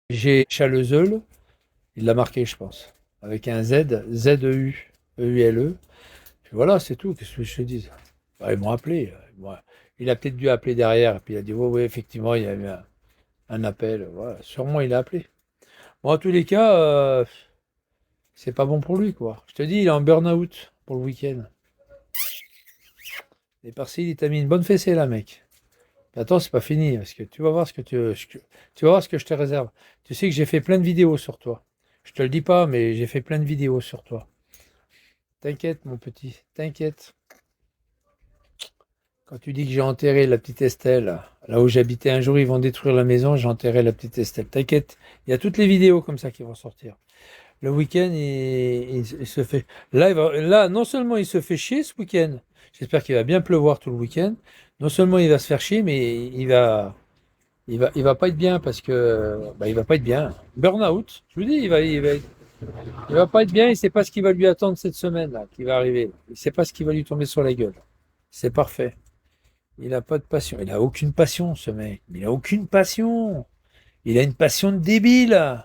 J'ai Chaleuzeul, il l'a marqué, je pense. Avec un Z, Z-E-U, E-U-L-E. Puis voilà, c'est tout. Qu'est-ce que je te dis? Bah, ils m'ont appelé. Il a peut-être dû appeler derrière. Et puis il a dit, oui, oui, effectivement, il y a eu un appel. Voilà, sûrement, il a appelé. Bon, en tous les cas, c'est pas bon pour lui, quoi. Je te dis, il est en burn-out pour le week-end. Et par-ci, il t'a mis une bonne fessée, là, mec. Mais attends, c'est pas fini, parce que tu vas voir tu vas voir ce que je te réserve. Tu sais que j'ai fait plein de vidéos sur toi. Je te le dis pas, mais j'ai fait plein de vidéos sur toi. T'inquiète, mon petit, t'inquiète. Quand tu dis que j'ai enterré la petite Estelle, là où j'habitais un jour, ils vont détruire la maison, j'ai enterré la petite Estelle. T'inquiète, il y a toutes les vidéos comme ça qui vont sortir. Le week-end, il se fait. Là, là, non seulement il se fait chier ce week-end, j'espère qu'il va bien pleuvoir tout le week-end. Non seulement il va se faire chier, mais il va pas être bien parce que, bah, il va pas être bien. Burn-out, je vous dis, il va pas être bien. Il sait pas ce qui va lui attendre cette semaine là, qui va arriver. Il sait pas ce qui va lui tomber sur la gueule. C'est parfait. Il a pas de passion. Il a aucune passion, ce mec. Il a aucune passion. Il a une passion de débile.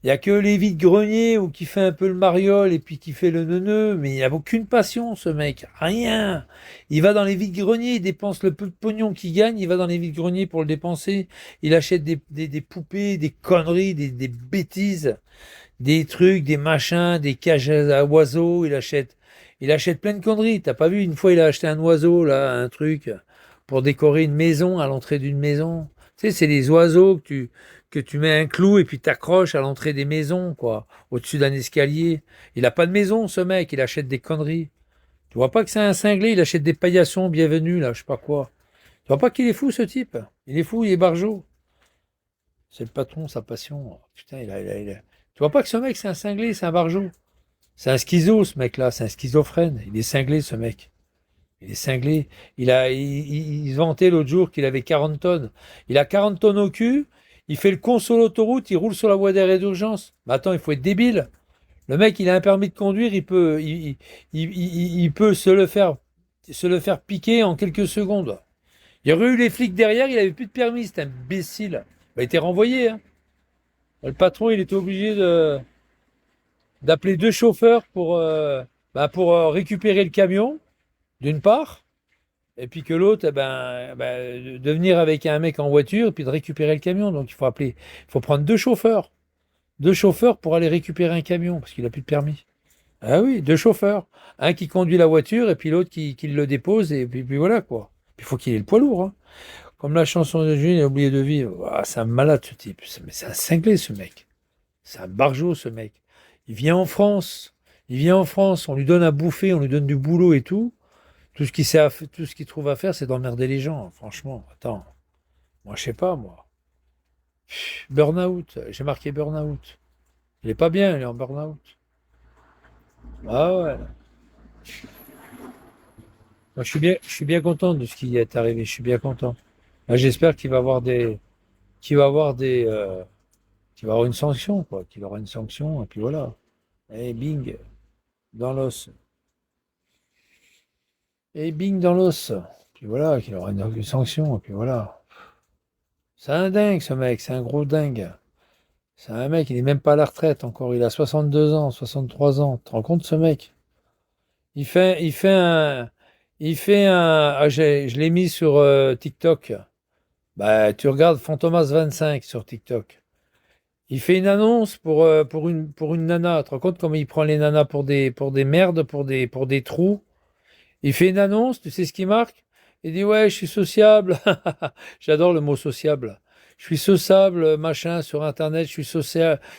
Il y a que les vides-greniers ou qui fait un peu le mariole et puis qui fait le neuneu, mais il n'a aucune passion, ce mec. Rien. Il va dans les vides-greniers, il dépense le peu de pognon qu'il gagne, il va dans les vides-greniers pour le dépenser. Il achète des poupées, des conneries, des bêtises, des trucs, des machins, des cages à oiseaux. Il achète plein de conneries. T'as pas vu, une fois, il a acheté un oiseau, là, un truc, pour décorer une maison, à l'entrée d'une maison. Tu sais, c'est des oiseaux que tu mets un clou et puis t'accroches à l'entrée des maisons, quoi, au-dessus d'un escalier. Il a pas de maison, ce mec, il achète des conneries. Tu vois pas que c'est un cinglé, il achète des paillassons, bienvenue, là, je sais pas quoi. Tu vois pas qu'il est fou, ce type? Il est fou, il est barjot. C'est le patron, sa passion. Oh, putain, Tu vois pas que ce mec, c'est un cinglé, c'est un barjot. C'est un schizo, ce mec-là, c'est un schizophrène. Il est cinglé, ce mec. Il est cinglé. Il se vantait l'autre jour qu'il avait 40 tonnes. Il a 40 tonnes au cul, il fait le con sur l'autoroute, il roule sur la voie d'arrêt d'urgence. Mais attends, il faut être débile. Le mec, il a un permis de conduire, il peut se le faire piquer en quelques secondes. Il y aurait eu les flics derrière, il avait plus de permis, c'est imbécile. Il a été renvoyé, hein. Le patron, il était obligé d'appeler deux chauffeurs pour récupérer le camion, d'une part, et puis que l'autre, de venir avec un mec en voiture, et puis de récupérer le camion. Donc il faut prendre deux chauffeurs pour aller récupérer un camion, parce qu'il n'a plus de permis. Ah oui, deux chauffeurs. Un qui conduit la voiture, et puis l'autre qui le dépose, et puis voilà quoi. Puis il faut qu'il ait le poids lourd, hein. Comme la chanson de Julien, il a oublié de vivre. Ah, c'est un malade ce type. Mais c'est un cinglé ce mec. C'est un barjot, ce mec. Il vient en France. Il vient en France. On lui donne à bouffer, on lui donne du boulot et tout. Tout ce qu'il trouve à faire, c'est d'emmerder les gens. Franchement, attends. Moi, je sais pas, moi. Burn-out. J'ai marqué burn-out. Il est pas bien, il est en burn-out. Ah ouais. Moi, je suis bien content de ce qui est arrivé. Je suis bien content. Moi, j'espère qu'il va avoir qu'il va avoir une sanction, quoi. Qu'il aura une sanction, et puis voilà. Et bing, dans l'os. Et bing dans l'os. Puis voilà, qu'il aura une sanction, et puis voilà. C'est un dingue, ce mec, c'est un gros dingue. C'est un mec, il n'est même pas à la retraite encore, il a 62 ans, 63 ans. Tu te rends compte, ce mec? Il fait un. Je l'ai mis sur TikTok. Bah, tu regardes Fantomas 25 sur TikTok. Il fait une annonce pour une nana. Tu te rends compte comment il prend les nanas pour des merdes, pour des trous? Il fait une annonce, tu sais ce qu'il marque? Il dit ouais, je suis sociable. J'adore le mot sociable. Je suis sociable, machin, sur Internet, je suis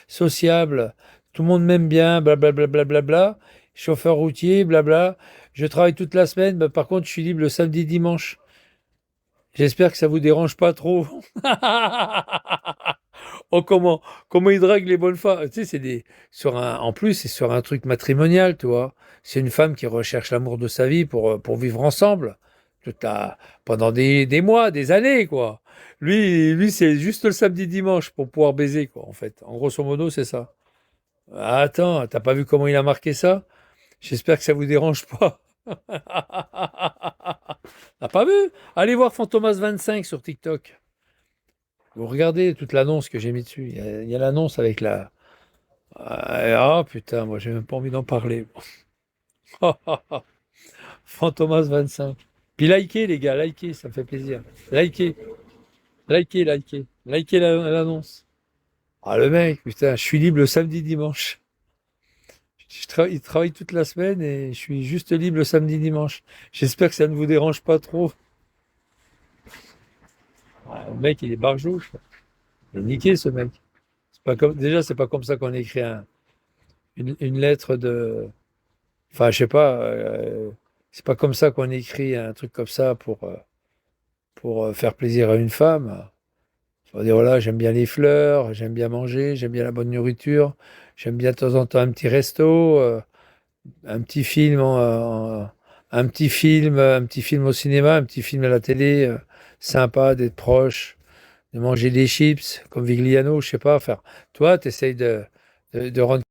sociable. Tout le monde m'aime bien, blablabla. Bla, bla, bla, bla. Chauffeur routier, blabla. Je travaille toute la semaine, mais par contre, je suis libre le samedi, dimanche. J'espère que ça vous dérange pas trop. Oh, comment il drague les bonnes femmes. Tu sais, en plus, c'est sur un truc matrimonial, tu vois. C'est une femme qui recherche l'amour de sa vie pour vivre ensemble. Toute la- Pendant des mois, des années, quoi. Lui, c'est juste le samedi dimanche pour pouvoir baiser, quoi, en fait. En grosso modo, c'est ça. Attends, t'as pas vu comment il a marqué ça? J'espère que ça vous dérange pas. T'as pas vu? Allez voir Fantomas 25 sur TikTok. Vous regardez toute l'annonce que j'ai mis dessus. Il y a l'annonce avec la. Ah putain, moi j'ai même pas envie d'en parler. Fantomas 25. Puis likez les gars, likez, ça me fait plaisir. Likez, likez l'annonce. Ah le mec, putain, je suis libre le samedi dimanche. Il travaille toute la semaine et je suis juste libre le samedi dimanche. J'espère que ça ne vous dérange pas trop. Ah, le mec, il est barjouche. Il est niqué ce mec. Déjà, c'est pas comme ça qu'on écrit une lettre de. Enfin, je sais pas. C'est pas comme ça qu'on écrit un truc comme ça pour faire plaisir à une femme. On va dire voilà, j'aime bien les fleurs, j'aime bien manger, j'aime bien la bonne nourriture, j'aime bien de temps en temps un petit resto, un petit film, un petit film au cinéma, un petit film à la télé, sympa d'être proche, de manger des chips comme Vigliano, je sais pas. Faire. Toi, tu essayes de rendre